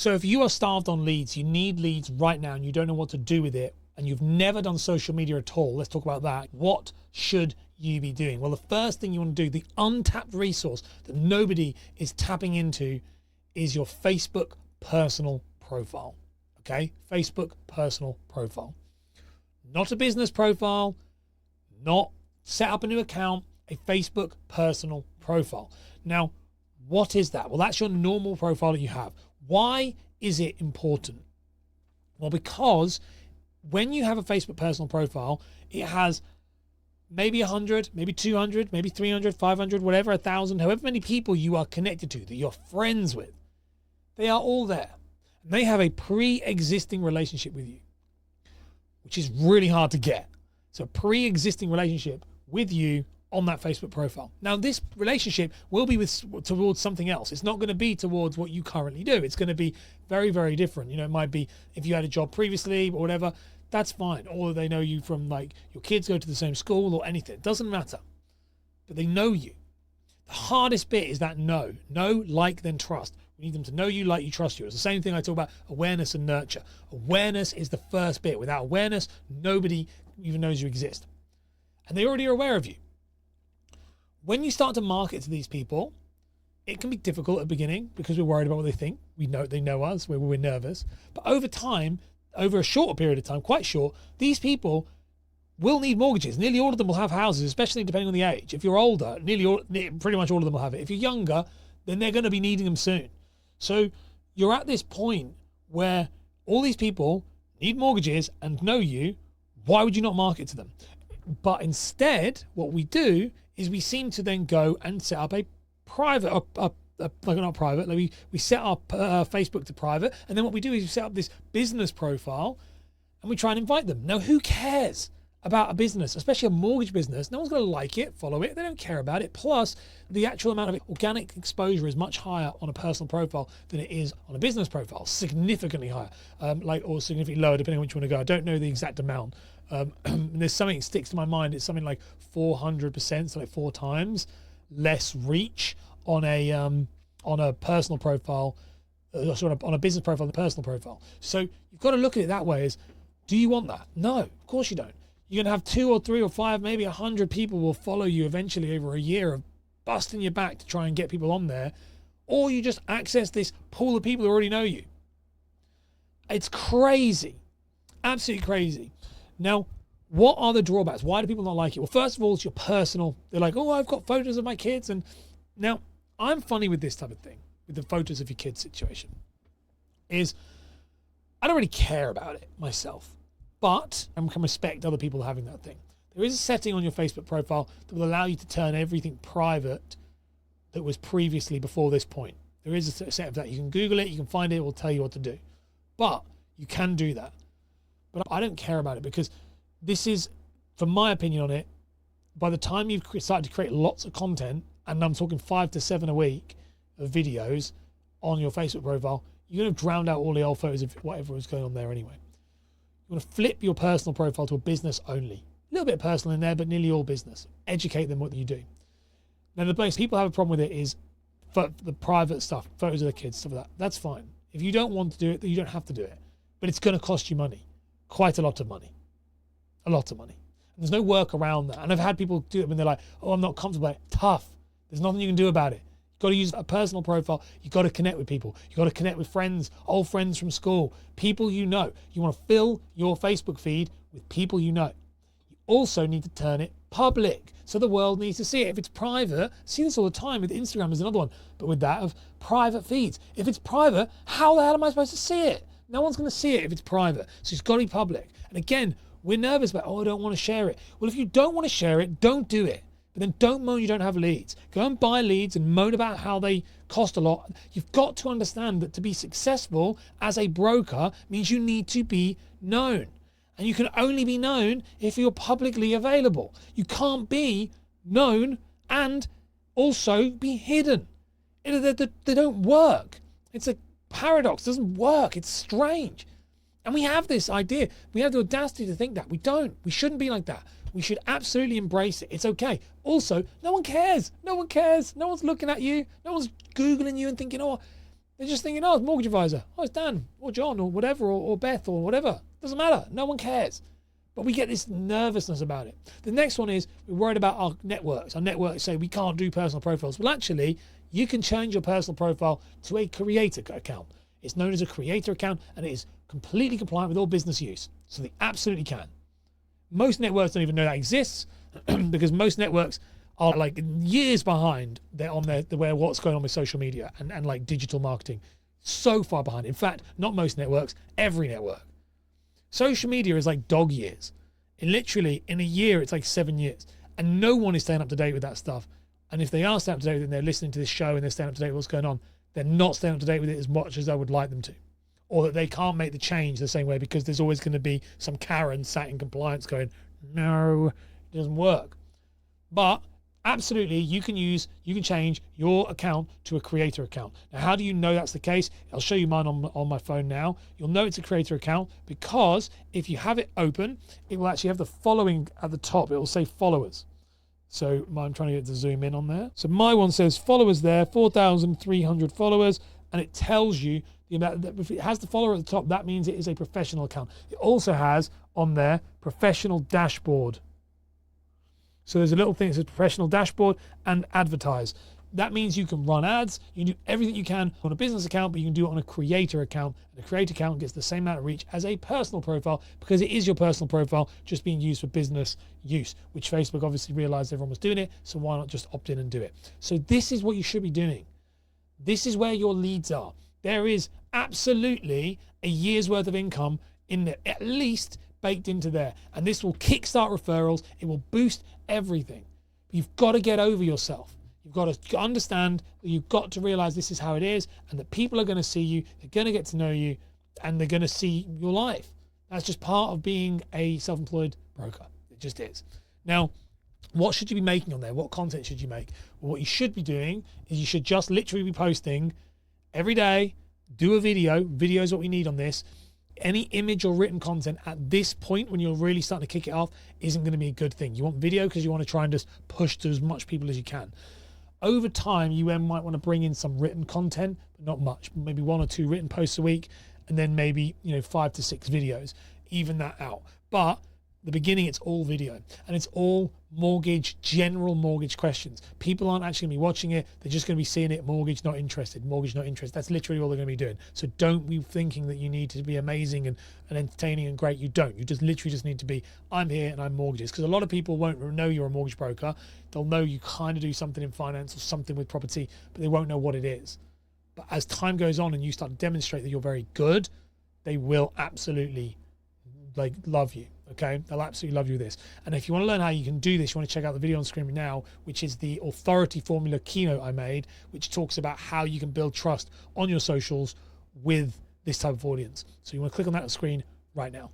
So if you are starved on leads, you need leads right now and you don't know what to do with it, and you've never done social media at all, let's talk about that. What should you be doing? Well, the first thing you want to do, the untapped resource that nobody is tapping into, is your Facebook personal profile. Okay? Facebook personal profile. Not a business profile, not set up a new account, a Facebook personal profile. Now, what is that? Well, that's your normal profile that you have. Why is it important? Well, because when you have a Facebook personal profile, it has maybe 100, maybe 200, maybe 300, 500, whatever, 1,000, however many people you are connected to, that you're friends with. They are all there. And they have a pre-existing relationship with you, which is really hard to get. So a pre-existing relationship with you on that Facebook profile. Now, this relationship will be towards something else. It's not going to be towards what you currently do. It's going to be very, very different. You know, it might be if you had a job previously or whatever, that's fine. Or they know you from, like, your kids go to the same school or anything. It doesn't matter. But they know you. The hardest bit is that know, like, then trust. We need them to know you, like you, trust you. It's the same thing I talk about, awareness and nurture. Awareness is the first bit. Without awareness, nobody even knows you exist. And they already are aware of you. When you start to market to these people, it can be difficult at the beginning because we're worried about what they think. We know they know us, we're nervous. But over time, over a shorter period of time, quite short, these people will need mortgages. Nearly all of them will have houses, especially depending on the age. If you're older, pretty much all of them will have it. If you're younger, then they're going to be needing them soon. So you're at this point where all these people need mortgages and know you. Why would you not market to them? But instead, what we do is we seem to then go and set up a private, not private, like we set up Facebook to private, and then what we do is we set up this business profile and we try and invite them. Now, who cares about a business, especially a mortgage business? No one's going to like it, follow it. They don't care about it. Plus, the actual amount of organic exposure is much higher on a personal profile than it is on a business profile, significantly higher, or significantly lower, depending on which you want to go. I don't know the exact amount. There's something that sticks to my mind. It's something like 400%, so like 4 times less reach on a personal profile, on a business profile than a personal profile. So you've got to look at it that way: is, do you want that? No, of course you don't. You're gonna have 2 or 3 or 5, maybe 100 people will follow you eventually over a year of busting your back to try and get people on there, or you just access this pool of people who already know you. It's crazy, absolutely crazy. Now, what are the drawbacks? Why do people not like it? Well, first of all, it's your personal. They're like, oh, I've got photos of my kids. And now, I'm funny with this type of thing, with the photos of your kids situation, is I don't really care about it myself, but I can respect other people having that thing. There is a setting on your Facebook profile that will allow you to turn everything private that was previously before this point. There is a set of that. You can Google it, you can find it, it will tell you what to do. But you can do that. But I don't care about it because this is, from my opinion on it, by the time you've started to create lots of content, and I'm talking 5 to 7 a week of videos on your Facebook profile, you're going to drown out all the old photos of whatever was going on there anyway. You want to flip your personal profile to a business only. A little bit of personal in there, but nearly all business. Educate them what you do. Now, the place people have a problem with it is for the private stuff, photos of the kids, stuff like that. That's fine. If you don't want to do it, then you don't have to do it. But it's going to cost you money. Quite a lot of money. A lot of money. And there's no work around that. And I've had people do it when they're like, oh, I'm not comfortable with it. Tough. There's nothing you can do about it. You've got to use a personal profile. You've got to connect with people. You've got to connect with friends, old friends from school, people you know. You want to fill your Facebook feed with people you know. You also need to turn it public so the world needs to see it. If it's private, I see this all the time with Instagram, there's another one, but with that of private feeds. If it's private, how the hell am I supposed to see it? No one's going to see it if it's private. So it's got to be public. And again, we're nervous about, oh, I don't want to share it. Well, if you don't want to share it, don't do it. But then don't moan you don't have leads. Go and buy leads and moan about how they cost a lot. You've got to understand that to be successful as a broker means you need to be known. And you can only be known if you're publicly available. You can't be known and also be hidden. They don't work. It's a paradox. It doesn't work. It's strange. And we have this idea. We have the audacity to think that. We don't. We shouldn't be like that. We should absolutely embrace it. It's okay. Also, no one cares. No one cares. No one's looking at you. No one's Googling you and thinking, oh, They're just thinking, oh, it's mortgage advisor. Oh, it's Dan or John or whatever, or Beth or whatever. Doesn't matter. No one cares. But we get this nervousness about it. The next one is we're worried about our networks. Our networks say we can't do personal profiles. Well, actually, you can change your personal profile to a creator account. It's known as a creator account, and it is completely compliant with all business use. So they absolutely can. Most networks don't even know that exists because most networks are like years behind. They're on their what's going on with social media and like digital marketing. So far behind. In fact, not most networks, every network. Social media is like dog years. And literally in a year, it's like 7 years. And no one is staying up to date with that stuff. And if they are staying up to date with it and they're listening to this show and they're staying up to date with what's going on, they're not staying up to date with it as much as I would like them to. Or that they can't make the change the same way because there's always going to be some Karen sat in compliance going, no, it doesn't work. But absolutely, you can change your account to a creator account. Now, how do you know that's the case? I'll show you mine on my phone now. You'll know it's a creator account because if you have it open, it will actually have the following at the top. It will say followers. So I'm trying to get to zoom in on there. So my one says followers there, 4,300 followers, and it tells you the amount. If it has the follower at the top, that means it is a professional account. It also has on there professional dashboard. So there's a little thing that says professional dashboard and advertise. That means you can run ads. You can do everything you can on a business account, but you can do it on a creator account. And a creator account gets the same amount of reach as a personal profile because it is your personal profile just being used for business use, which Facebook obviously realized everyone was doing it. So why not just opt in and do it? So this is what you should be doing. This is where your leads are. There is absolutely a year's worth of income in there, at least baked into there. And this will kickstart referrals. It will boost everything. You've got to get over yourself. You've got to understand that you've got to realize this is how it is and that people are going to see you, they're going to get to know you, and they're going to see your life. That's just part of being a self-employed broker. It just is. Now, what should you be making on there? What content should you make? Well, what you should be doing is you should just literally be posting every day, do a video. Video is what we need on this. Any image or written content at this point when you're really starting to kick it off isn't going to be a good thing. You want video because you want to try and just push to as much people as you can. Over time, you then might want to bring in some written content, but not much. Maybe 1 or 2 written posts a week, and then maybe 5 to 6 videos. Even that out. But the beginning, it's all video, and it's all general mortgage questions. People aren't actually going to be watching it. They're just going to be seeing it. Mortgage not interested. Mortgage not interested. That's literally all they're going to be doing. So don't be thinking that you need to be amazing and entertaining and great. You don't. You just literally just need to be, I'm here and I'm mortgages. Because a lot of people won't know you're a mortgage broker. They'll know you kind of do something in finance or something with property, but they won't know what it is. But as time goes on and you start to demonstrate that you're very good, they will absolutely love you. Okay, they'll absolutely love you with this. And if you want to learn how you can do this, you want to check out the video on screen now, which is the Authority Formula keynote I made, which talks about how you can build trust on your socials with this type of audience. So you want to click on that on screen right now.